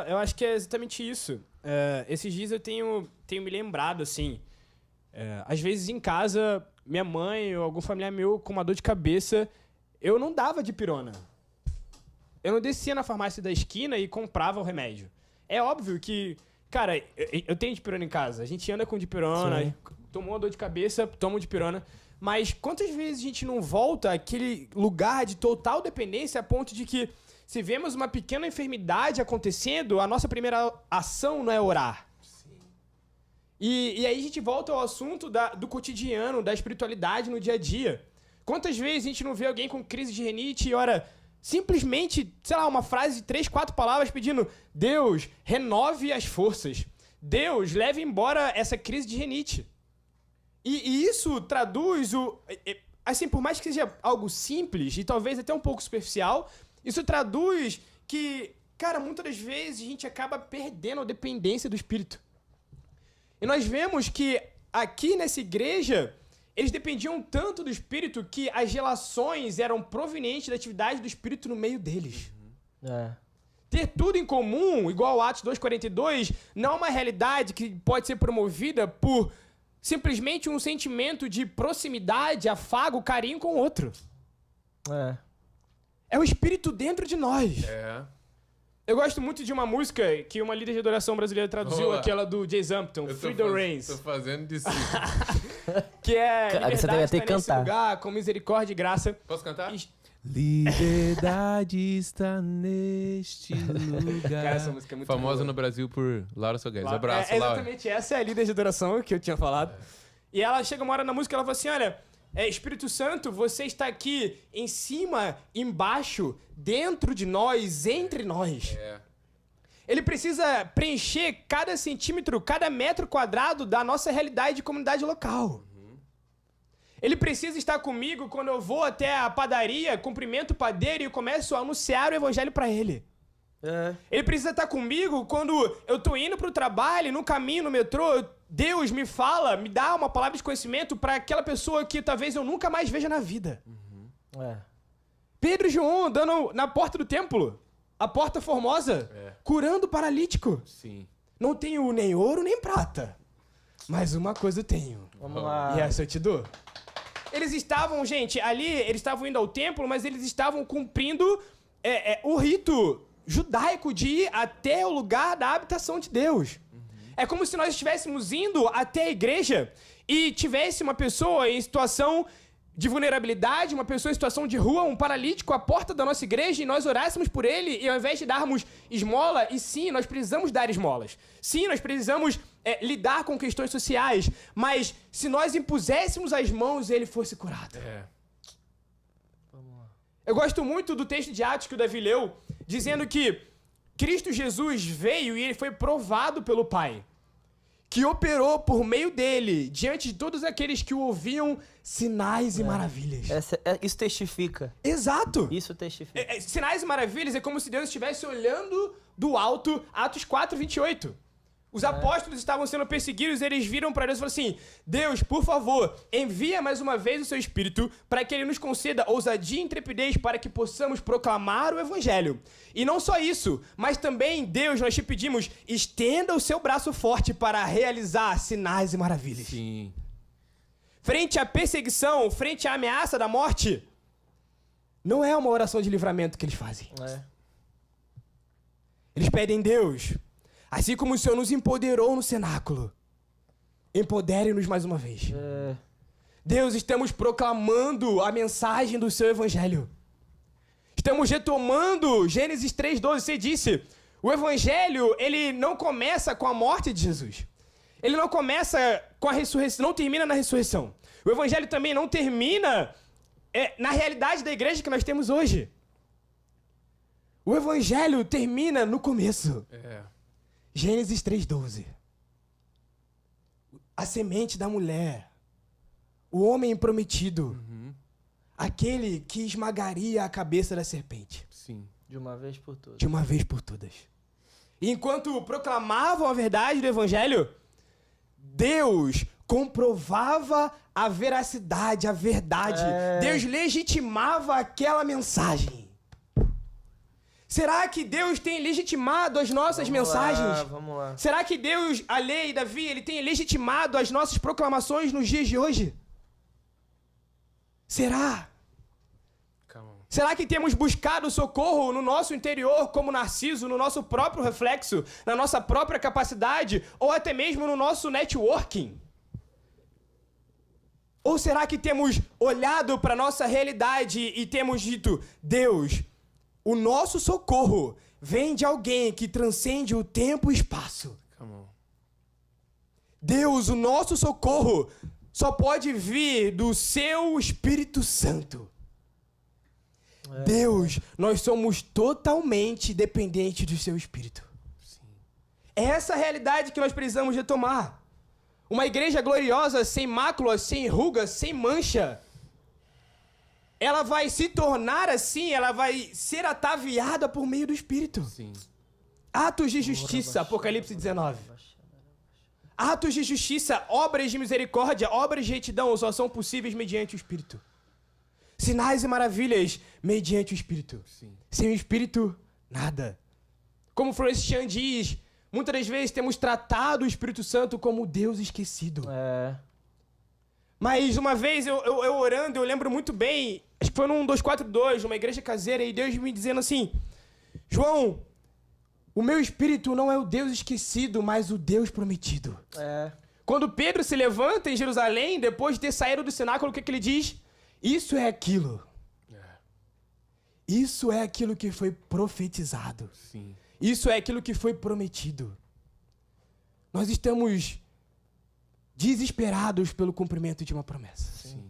Eu acho que é exatamente isso. Esses dias eu tenho me lembrado, assim, às vezes em casa, minha mãe ou algum familiar meu com uma dor de cabeça, eu não dava dipirona. Eu não descia na farmácia da esquina e comprava o remédio. É óbvio que, cara, eu tenho dipirona em casa. A gente anda com dipirona, tomou uma dor de cabeça, toma dipirona. Mas quantas vezes a gente não volta àquele lugar de total dependência a ponto de que, se vemos uma pequena enfermidade acontecendo, a nossa primeira ação não é orar. Sim. E aí a gente volta ao assunto do cotidiano, da espiritualidade no dia a dia. Quantas vezes a gente não vê alguém com crise de rinite e ora simplesmente, sei lá, uma frase de 3, 4 palavras pedindo: Deus, renove as forças. Deus, leve embora essa crise de rinite. E isso traduz assim, por mais que seja algo simples e talvez até um pouco superficial, isso traduz que, cara, muitas das vezes a gente acaba perdendo a dependência do Espírito. E nós vemos que aqui nessa igreja, eles dependiam tanto do Espírito que as relações eram provenientes da atividade do Espírito no meio deles. Ter tudo em comum, igual Atos 2,42, não é uma realidade que pode ser promovida por simplesmente um sentimento de proximidade, afago, carinho com o outro. É o Espírito dentro de nós. Eu gosto muito de uma música que uma líder de adoração brasileira traduziu, aquela do Jay Zampton, Free the Reins. Tô fazendo discípulo. Que é liberdade você vai ter está que nesse cantar. lugar, com misericórdia e graça. Posso cantar? E- Liberdade está neste lugar. Cara, essa música é muito Famosa boa. no Brasil por Laura Sogueres. Laura- Abraço, Laura. exatamente, essa é a líder de adoração que eu tinha falado. E ela chega uma hora na música e ela fala assim, olha, Espírito Santo, você está aqui em cima, embaixo, dentro de nós, entre nós. Ele precisa preencher cada centímetro, cada metro quadrado da nossa realidade de comunidade local. Ele precisa estar comigo quando eu vou até a padaria, cumprimento o padeiro e começo a anunciar o evangelho para ele. Ele precisa estar comigo quando eu tô indo pro trabalho, no caminho, no metrô, Deus me fala, me dá uma palavra de conhecimento para aquela pessoa que talvez eu nunca mais veja na vida. Pedro e João andando na porta do templo, a porta formosa, curando o paralítico. Sim. Não tenho nem ouro nem prata, mas uma coisa eu tenho. Vamos lá. E essa eu te dou. Eles estavam, gente, ali, eles estavam indo ao templo, mas eles estavam cumprindo o rito judaico de ir até o lugar da habitação de Deus. É como se nós estivéssemos indo até a igreja e tivesse uma pessoa em situação de vulnerabilidade, uma pessoa em situação de rua, um paralítico à porta da nossa igreja e nós orássemos por ele e ao invés de darmos esmola, e sim, nós precisamos dar esmolas. Sim, nós precisamos lidar com questões sociais, mas se nós impuséssemos as mãos, ele fosse curado. Eu gosto muito do texto de Atos que o Davi leu, dizendo que Cristo Jesus veio e ele foi provado pelo Pai, que operou por meio dele, diante de todos aqueles que o ouviam, sinais e maravilhas. Isso testifica. Exato! Isso testifica. Sinais e maravilhas é como se Deus estivesse olhando do alto, Atos 4:28. Os apóstolos estavam sendo perseguidos, eles viram para Deus e falaram assim, Deus, por favor, envia mais uma vez o seu Espírito para que ele nos conceda ousadia e intrepidez para que possamos proclamar o Evangelho. E não só isso, mas também, Deus, nós te pedimos, estenda o seu braço forte para realizar sinais e maravilhas. Sim. Frente à perseguição, frente à ameaça da morte, não é uma oração de livramento que eles fazem. Eles pedem, Deus, assim como o Senhor nos empoderou no cenáculo, empodere-nos mais uma vez. Deus, estamos proclamando a mensagem do seu evangelho. Estamos retomando Gênesis 3:12. Você disse, o evangelho, ele não começa com a morte de Jesus. Ele não começa com a ressurreição, não termina na ressurreição. O evangelho também não termina na realidade da igreja que nós temos hoje. O evangelho termina no começo. Gênesis 3:12. A semente da mulher. O homem prometido. Aquele que esmagaria a cabeça da serpente. Sim. De uma vez por todas. De uma vez por todas. E enquanto proclamavam a verdade do evangelho, Deus comprovava a veracidade, a verdade. Deus legitimava aquela mensagem. Será que Deus tem legitimado as nossas mensagens? Vamos lá. Será que Deus, a lei, Davi, ele tem legitimado as nossas proclamações nos dias de hoje? Será? Calma. Será que temos buscado socorro no nosso interior, como Narciso, no nosso próprio reflexo, na nossa própria capacidade, ou até mesmo no nosso networking? Ou será que temos olhado para a nossa realidade e temos dito, Deus, o nosso socorro vem de alguém que transcende o tempo e espaço. Calma. Deus, o nosso socorro só pode vir do seu Espírito Santo. Deus, nós somos totalmente dependentes do seu Espírito. Sim. É essa a realidade que nós precisamos retomar. Uma igreja gloriosa, sem mácula, sem ruga, sem mancha, ela vai se tornar assim, ela vai ser ataviada por meio do Espírito. Sim. Atos de justiça, Apocalipse 19. Atos de justiça, obras de misericórdia, obras de retidão só são possíveis mediante o Espírito. Sinais e maravilhas mediante o Espírito. Sim. Sem o Espírito, nada. Como Francis Chan diz, muitas das vezes temos tratado o Espírito Santo como Deus esquecido. Mas uma vez eu orando, eu lembro muito bem, acho que foi num 242, numa igreja caseira, e Deus me dizendo assim, João, o meu espírito não é o Deus esquecido, mas o Deus prometido. Quando Pedro se levanta em Jerusalém, depois de ter saído do cenáculo, o que ele diz? Isso é aquilo. Isso é aquilo que foi profetizado. Sim. Isso é aquilo que foi prometido. Nós estamos desesperados pelo cumprimento de uma promessa. Sim.